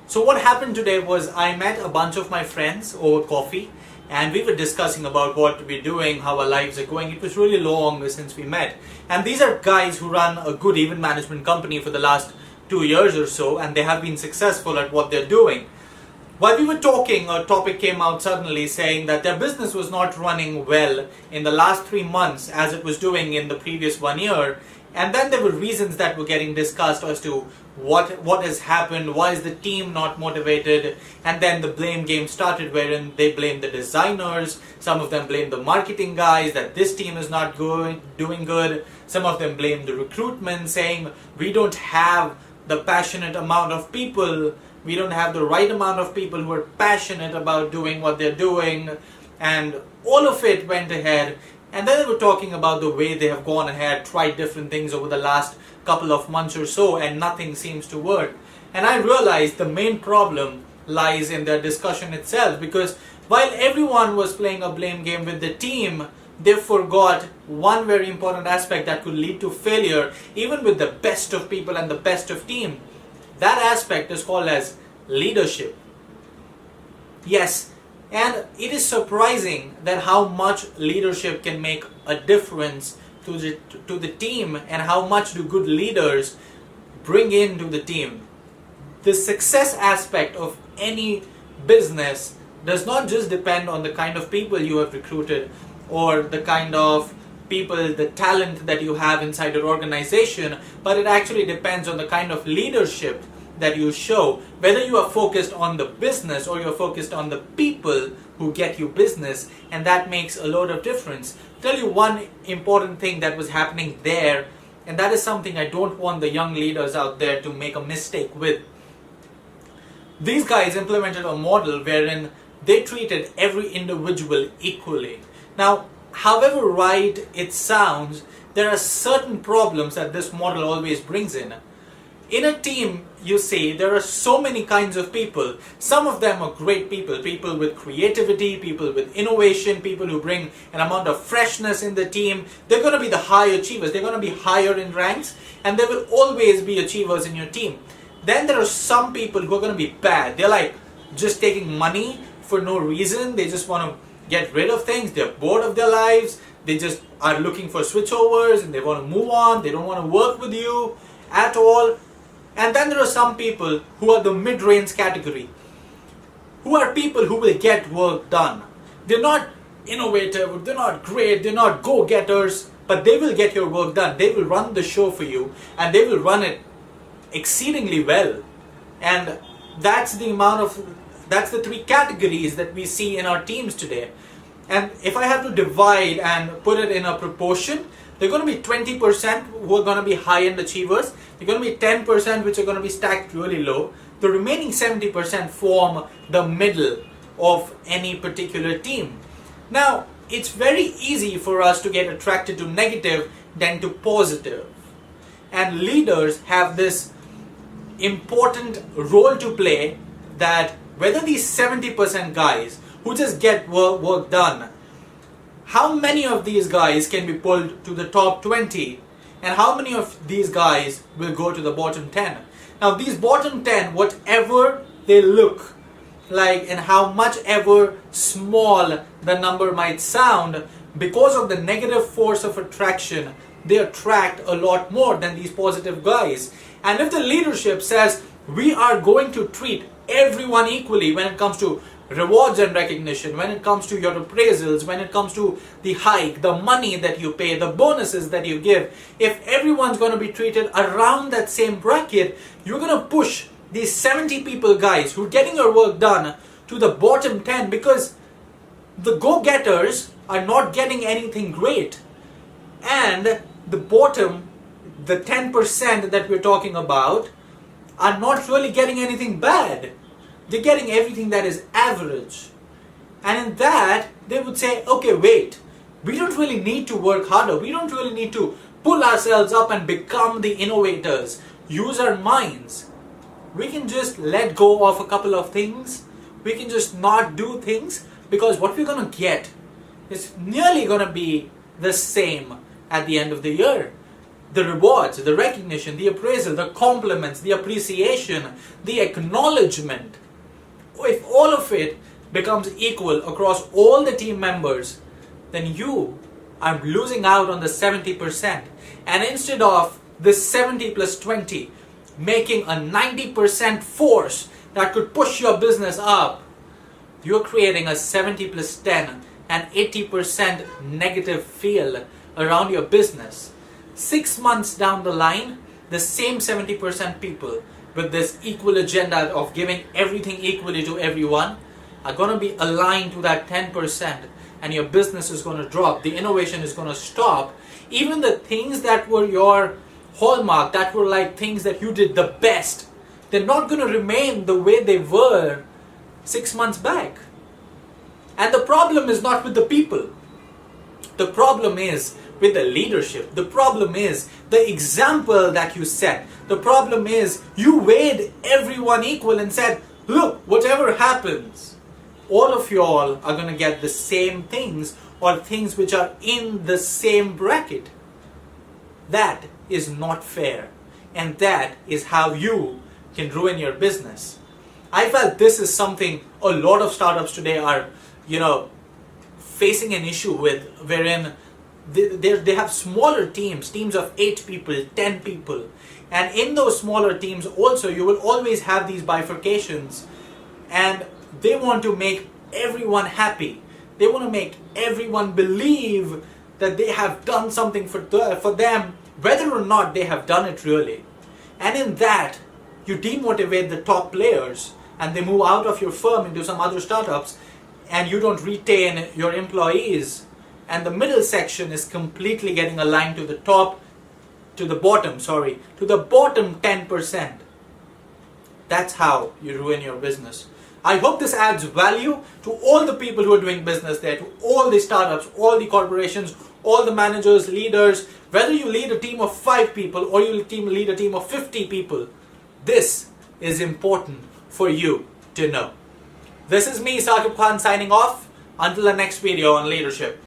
So what happened today was I met a bunch of my friends over coffee and we were discussing about what we're doing, how our lives are going. It was really long since we met. And these are guys who run a good event management company for the last 2 years or so, and they have been successful at what they're doing. While we were talking, a topic came out suddenly saying that their business was not running well in the last 3 months as it was doing in the previous 1 year. And then there were reasons that were getting discussed as to what has happened, why is the team not motivated, and then the blame game started wherein they blamed the designers, some of them blamed the marketing guys that this team is not doing good, some of them blamed the recruitment saying we don't have the passionate amount of people, we don't have the right amount of people who are passionate about doing what they're doing, and all of it went ahead. And then they were talking about the way they have gone ahead, tried different things over the last couple of months or so, and nothing seems to work. And I realized the main problem lies in their discussion itself, because while everyone was playing a blame game with the team, they forgot one very important aspect that could lead to failure, even with the best of people and the best of team. That aspect is called as leadership. Yes. And it is surprising that how much leadership can make a difference to the team, and how much do good leaders bring into the team. The success aspect of any business does not just depend on the kind of people you have recruited or the kind of people, the talent that you have inside your organization, but it actually depends on the kind of leadership that you show, whether you are focused on the business or you're focused on the people who get you business, and that makes a lot of difference. I'll tell you one important thing that was happening there, and that is something I don't want the young leaders out there to make a mistake with. These guys implemented a model wherein they treated every individual equally. Now, however right it sounds, there are certain problems that this model always brings in. In a team, you see, there are so many kinds of people. Some of them are great people, people with creativity, people with innovation, people who bring an amount of freshness in the team. They're going to be the high achievers. They're going to be higher in ranks, and there will always be achievers in your team. Then there are some people who are going to be bad. They're like just taking money for no reason. They just want to get rid of things. They're bored of their lives. They just are looking for switchovers and they want to move on. They don't want to work with you at all. And then there are some people who are the mid-range category, who are people who will get work done. They're not innovative, they're not great, they're not go-getters, but they will get your work done. They will run the show for you, and they will run it exceedingly well. And that's the three categories that we see in our teams today. And if I have to divide and put it in a proportion, they're going to be 20% who are going to be high-end achievers. They're going to be 10% which are going to be stacked really low. The remaining 70% form the middle of any particular team. Now, it's very easy for us to get attracted to negative than to positive. And leaders have this important role to play, that whether these 70% guys who just get work done, how many of these guys can be pulled to the top 20, and how many of these guys will go to the bottom 10? Now these bottom 10, whatever they look like and how much ever small the number might sound, because of the negative force of attraction, they attract a lot more than these positive guys. And if the leadership says we are going to treat everyone equally when it comes to rewards and recognition, when it comes to your appraisals, when it comes to the hike, the money that you pay, the bonuses that you give, if everyone's going to be treated around that same bracket, you're going to push these 70 people guys who are getting your work done to the bottom 10, because the go-getters are not getting anything great, and the bottom, the 10% that we're talking about, are not really getting anything bad. They're getting everything that is average. And in that, they would say, okay, wait, we don't really need to work harder. We don't really need to pull ourselves up and become the innovators, use our minds. We can just let go of a couple of things. We can just not do things, because what we're going to get is nearly going to be the same at the end of the year. the rewards, the recognition, the appraisal, the compliments, the appreciation, the acknowledgement, if all of it becomes equal across all the team members, then you are losing out on the 70%. And instead of this 70 plus 20 making a 90% force that could push your business up, you're creating a 70 plus 10 and 80% negative feel around your business. 6 months down the line, the same 70% people with this equal agenda of giving everything equally to everyone are going to be aligned to that 10%, and your business is going to drop. The innovation is going to stop. Even the things that were your hallmark, that were like things that you did the best, they're not going to remain the way they were 6 months back. And the problem is not with the people. The problem is with the leadership. The problem is the example that you set. The problem is you weighed everyone equal and said, look, whatever happens, all of y'all are going to get the same things, or things which are in the same bracket. That is not fair. And that is how you can ruin your business. I felt this is something a lot of startups today are, facing an issue with, wherein they have smaller teams of 8 people, 10 people. And in those smaller teams also, you will always have these bifurcations. And they want to make everyone happy. They want to make everyone believe that they have done something for them, whether or not they have done it really. And in that, you demotivate the top players, and they move out of your firm into some other startups, and you don't retain your employees. And the middle section is completely getting aligned to the bottom 10%. That's how you ruin your business. I hope this adds value to all the people who are doing business there, to all the startups, all the corporations, all the managers, leaders. Whether you lead a team of 5 people or you lead a team of 50 people, this is important for you to know. This is me, Saqib Khan, signing off. Until the next video on leadership.